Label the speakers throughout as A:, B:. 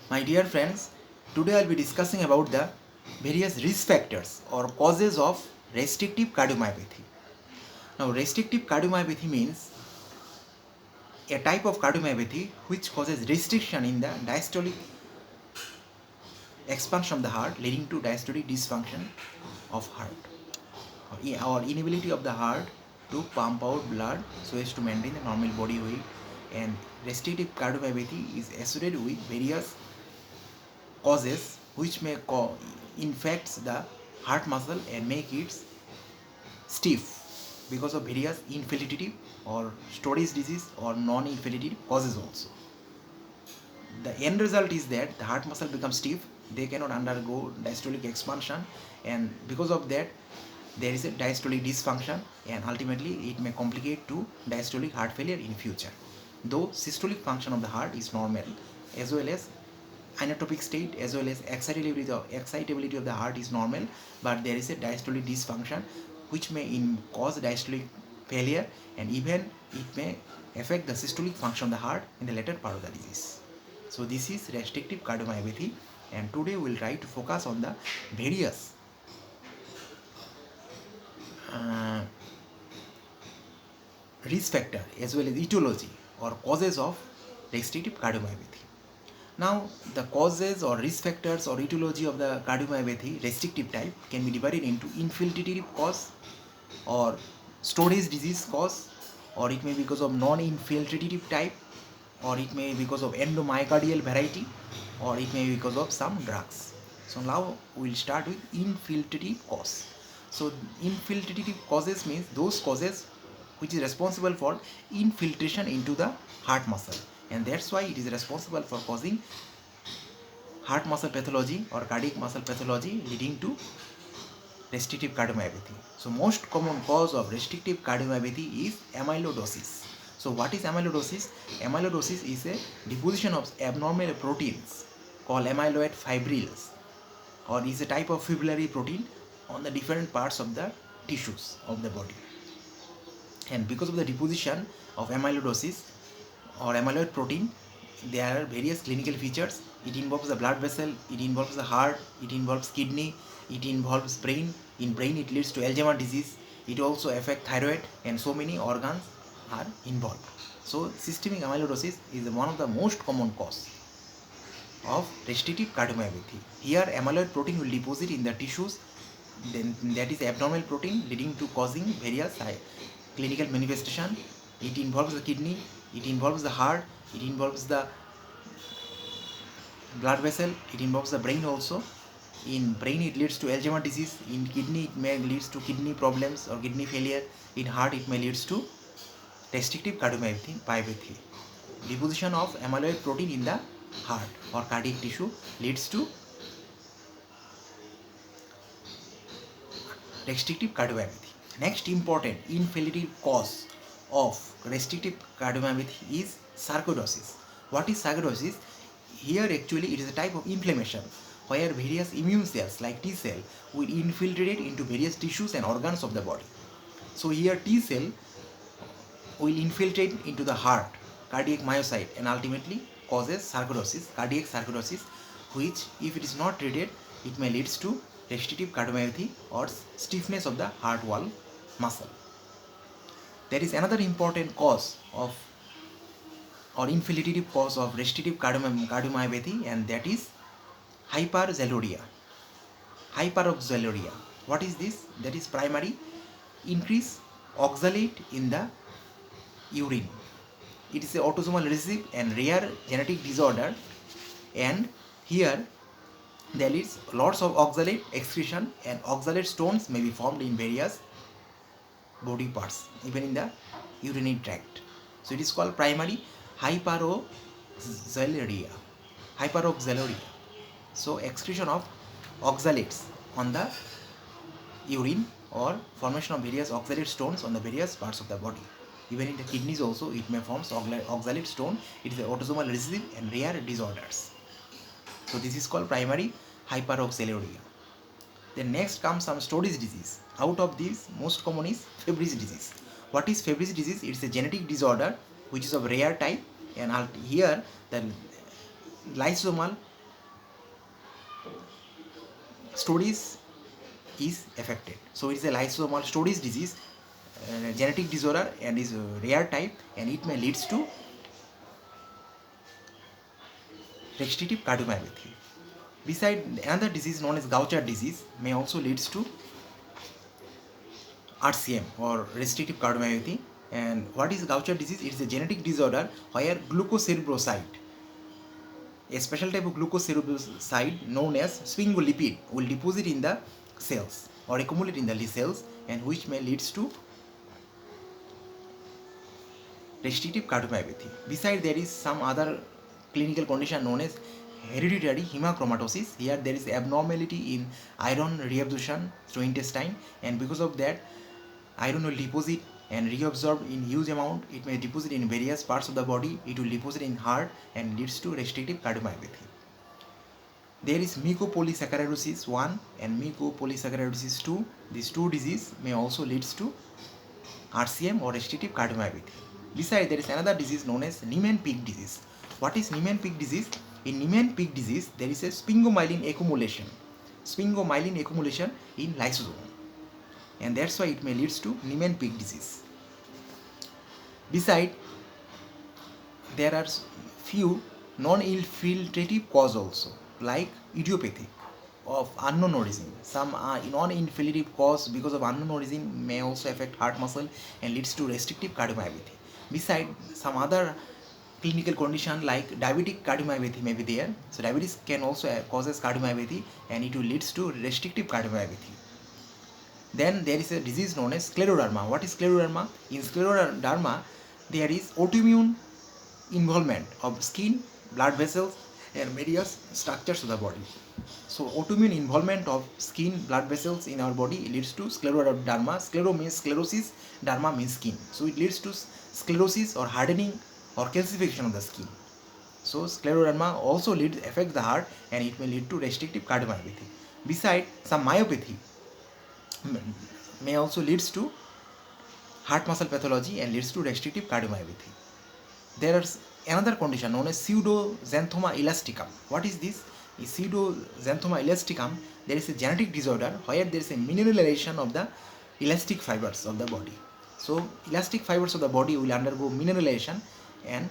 A: My dear friends, today I'll be discussing about the various risk factors or causes of restrictive cardiomyopathy. Now, restrictive cardiomyopathy means a type of cardiomyopathy which causes restriction in the diastolic expansion of the heart, leading to diastolic dysfunction of heart or inability of the heart to pump out blood so as to maintain the normal body weight. And restrictive cardiomyopathy is associated with various causes which may infects the heart muscle and make it stiff because of various infiltrative or storage disease or non-infiltrative causes also. The end result is that the heart muscle becomes stiff, they cannot undergo diastolic expansion, and because of that there is a diastolic dysfunction, and ultimately it may complicate to diastolic heart failure in future. Though systolic function of the heart is normal, as well as inotropic state as well as excitability of the heart is normal, but there is a diastolic dysfunction which may cause diastolic failure, and even it may affect the systolic function of the heart in the later part of the disease. So this is restrictive cardiomyopathy, and today we will try to focus on the various uh, risk factor as well as etiology or causes of restrictive cardiomyopathy. Now, the causes or risk factors or etiology of the cardiomyopathy restrictive type can be divided into infiltrative cause or storage disease cause, or it may be because of non-infiltrative type, or it may be because of endomyocardial variety, or it may be because of some drugs. So now we will start with infiltrative cause. So infiltrative causes means those causes which is responsible for infiltration into the heart muscle, and that's why it is responsible for causing heart muscle pathology or cardiac muscle pathology leading to restrictive cardiomyopathy. So most common cause of restrictive cardiomyopathy is amyloidosis. So what is amyloidosis? Amyloidosis is a deposition of abnormal proteins called amyloid fibrils, or is a type of fibrillary protein on the different parts of the tissues of the body. And because of the deposition of amyloidosis or amyloid protein, there are various clinical features. It involves the blood vessel, it involves the heart, it involves kidney, it involves brain. In brain it leads to Alzheimer's disease. It also affects thyroid, and so many organs are involved. So systemic amyloidosis is one of the most common cause of restrictive cardiomyopathy. Here amyloid protein will deposit in the tissues, then that is abnormal protein leading to causing various clinical manifestation. It involves the kidney, it involves the heart, it involves the blood vessel, it involves the brain also. In brain it leads to Alzheimer's disease, in kidney it may leads to kidney problems or kidney failure, in heart it may leads to restrictive cardiomyopathy. Deposition of amyloid protein in the heart or cardiac tissue leads to restrictive cardiomyopathy. Next important infiltrative cause of restrictive cardiomyopathy is sarcoidosis. What is sarcoidosis? Here actually it is a type of inflammation where various immune cells like T cell will infiltrate into various tissues and organs of the body. So here T cell will infiltrate into the heart, cardiac myocyte, and ultimately causes sarcoidosis, cardiac sarcoidosis, which if it is not treated, it may lead to restrictive cardiomyopathy or stiffness of the heart wall muscle. There is another important cause of or infiltrative cause of restrictive cardiomyopathy, and that is hyperoxaluria. Hyperoxaluria. What is this? That is primary increase oxalate in the urine. It is an autosomal recessive and rare genetic disorder, and here there is lots of oxalate excretion, and oxalate stones may be formed in various body parts, even in the urinary tract. So it is called primary hyperoxaluria. Hyperoxaluria. So excretion of oxalates on the urine or formation of various oxalate stones on the various parts of the body. Even in the kidneys also it may form oxalate stone. It is an autosomal recessive and rare disorders. So this is called primary hyperoxaluria. Then next comes some storage disease. Out of these, most common is Fabry's disease. What is Fabry's disease? It's a genetic disorder which is of rare type, and here the lysosomal storage is affected. So it is a lysosomal storage disease, genetic disorder, and is a rare type, and it may leads to restrictive cardiomyopathy. Beside, another disease known as Gaucher disease may also leads to RCM or restrictive cardiomyopathy. And what is Gaucher disease? It is a genetic disorder where glucocerebroside, a special type of glucocerebroside known as sphingolipid, will deposit in the cells or accumulate in the cells, and which may leads to restrictive cardiomyopathy. Besides, there is some other clinical condition known as hereditary hemochromatosis. Here there is abnormality in iron reabsorption through intestine, and because of that iron will deposit and reabsorb in huge amount. It may deposit in various parts of the body. It will deposit in heart and leads to restrictive cardiomyopathy. There is mucopolysaccharidosis 1 and mucopolysaccharidosis 2. These two diseases may also leads to RCM or restrictive cardiomyopathy. Besides, there is another disease known as Niemann-Pick disease. What is Niemann-Pick disease? In Niemann-Pick disease, there is a sphingomyelin accumulation in lysosome, and that's why it may leads to Niemann-Pick disease. Besides, there are few non-infiltrative cause also, like idiopathic of unknown origin. Some non-infiltrative cause because of unknown origin may also affect heart muscle and leads to restrictive cardiomyopathy. Besides, some other clinical condition like diabetic cardiomyopathy may be there. So diabetes can also causes cardiomyopathy, and it will leads to restrictive cardiomyopathy. Then there is a disease known as scleroderma. What is scleroderma? In scleroderma, there is autoimmune involvement of skin, blood vessels, and various structures of the body. So autoimmune involvement of skin, blood vessels in our body leads to scleroderma. Sclero means sclerosis, derma means skin. So it leads to sclerosis or hardening or calcification of the skin. So scleroderma also affects the heart, and it may lead to restrictive cardiomyopathy. Besides, some myopathy may also leads to heart muscle pathology and leads to restrictive cardiomyopathy. There is another condition known as pseudoxanthoma elasticum. What is this? In pseudoxanthoma elasticum, there is a genetic disorder where there is a mineralization of the elastic fibers of the body. So elastic fibers of the body will undergo mineralization, and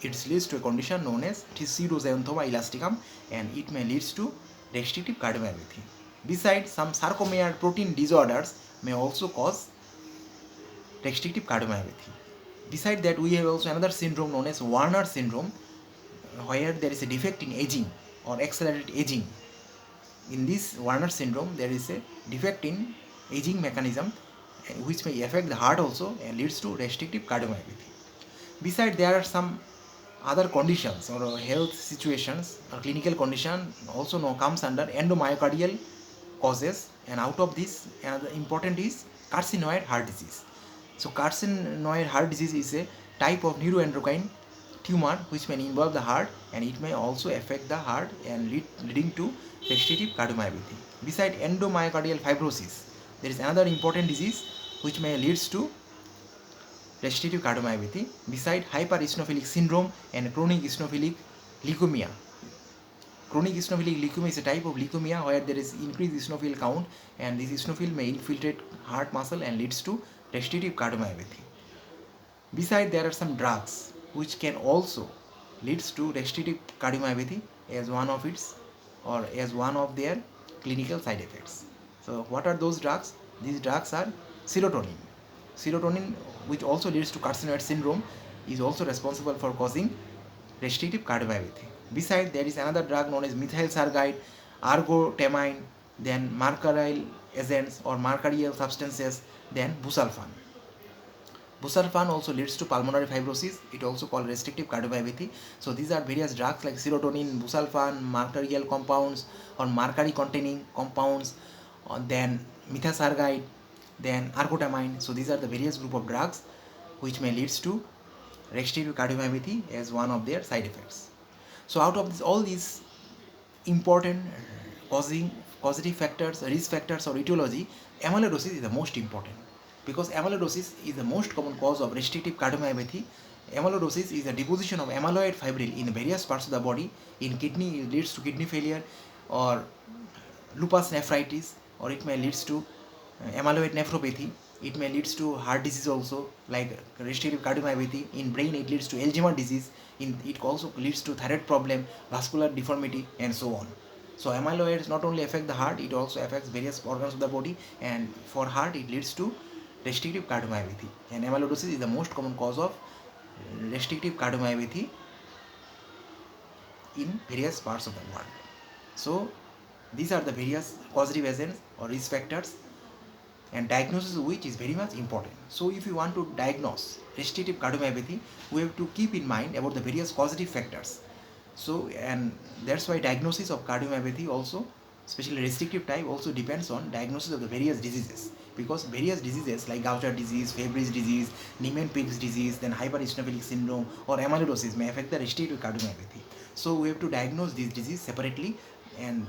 A: it leads to a condition known as pseudoxanthoma elasticum, and it may leads to restrictive cardiomyopathy. Besides, some sarcomere protein disorders may also cause restrictive cardiomyopathy. Besides that, we have also another syndrome known as Werner syndrome, where there is a defect in aging or accelerated aging. In this Werner syndrome, there is a defect in aging mechanism, which may affect the heart also and leads to restrictive cardiomyopathy. Besides, there are some other conditions or health situations or clinical condition also comes under endomyocardial causes, and out of this, another important is carcinoid heart disease. So carcinoid heart disease is a type of neuroendocrine tumor which may involve the heart, and it may also affect the heart and leading to restrictive cardiomyopathy. Besides endomyocardial fibrosis, there is another important disease which may leads to restrictive cardiomyopathy. Besides hypereosinophilic syndrome and chronic eosinophilic leukemia. Chronic eosinophilic leukemia is a type of leukemia where there is increased eosinophil count, and this eosinophil may infiltrate heart muscle and leads to restrictive cardiomyopathy. Besides, there are some drugs which can also leads to restrictive cardiomyopathy as one of its or as one of their clinical side effects. So what are those drugs? These drugs are serotonin. Serotonin, which also leads to carcinoid syndrome, is also responsible for causing restrictive cardiomyopathy. Besides, there is another drug known as methylsargide, argotamine, then mercurial agents or mercurial substances, then busulfan. Busulfan also leads to pulmonary fibrosis. It also called restrictive cardiomyopathy. So these are various drugs like serotonin, busulfan, mercurial compounds or mercury containing compounds, then methylsargide, then argotamine. So these are the various group of drugs which may leads to restrictive cardiomyopathy as one of their side effects. So out of this, all these important causative factors, risk factors or etiology, amyloidosis is the most important, because amyloidosis is the most common cause of restrictive cardiomyopathy. Amyloidosis is a deposition of amyloid fibril in various parts of the body. In kidney, it leads to kidney failure, or lupus nephritis, or it may leads to amyloid nephropathy. It may leads to heart disease also, like restrictive cardiomyopathy. In brain, it leads to Alzheimer's disease. It also leads to thyroid problem, vascular deformity, and so on. So amyloids not only affect the heart, it also affects various organs of the body, and for heart it leads to restrictive cardiomyopathy. And amyloidosis is the most common cause of restrictive cardiomyopathy in various parts of the world. So these are the various causative agents or risk factors, and diagnosis of which is very much important. So if you want to diagnose restrictive cardiomyopathy, we have to keep in mind about the various causative factors. So, and that's why diagnosis of cardiomyopathy also, especially restrictive type, also depends on diagnosis of the various diseases, because various diseases like Gaucher disease, Fabry's disease, Niemann-Pick's disease, then hypereosinophilic syndrome or amyloidosis may affect the restrictive cardiomyopathy. So we have to diagnose these diseases separately, and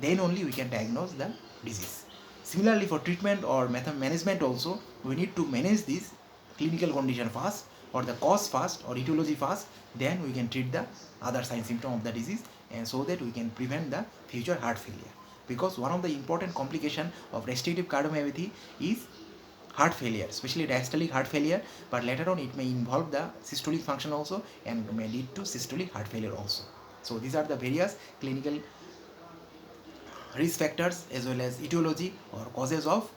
A: then only we can diagnose the disease. Similarly, for treatment or management also, we need to manage this clinical condition first, or the cause first, or etiology first, then we can treat the other sign symptom of the disease, and so that we can prevent the future heart failure. Because one of the important complication of restrictive cardiomyopathy is heart failure, especially diastolic heart failure, but later on it may involve the systolic function also and may lead to systolic heart failure also. So these are the various clinical risk factors as well as etiology or causes of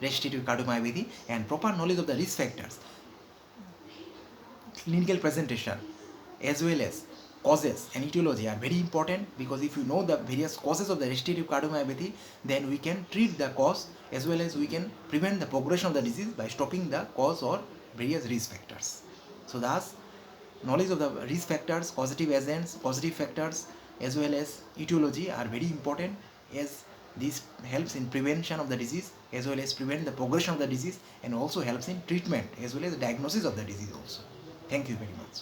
A: restrictive cardiomyopathy. And proper knowledge of the risk factors, clinical presentation, as well as causes and etiology are very important, because if you know the various causes of the restrictive cardiomyopathy, then we can treat the cause as well as we can prevent the progression of the disease by stopping the cause or various risk factors. So thus, knowledge of the risk factors, causative agents, causative factors, as well as etiology are very important, as this helps in prevention of the disease as well as prevent the progression of the disease, and also helps in treatment as well as diagnosis of the disease also. Thank you very much.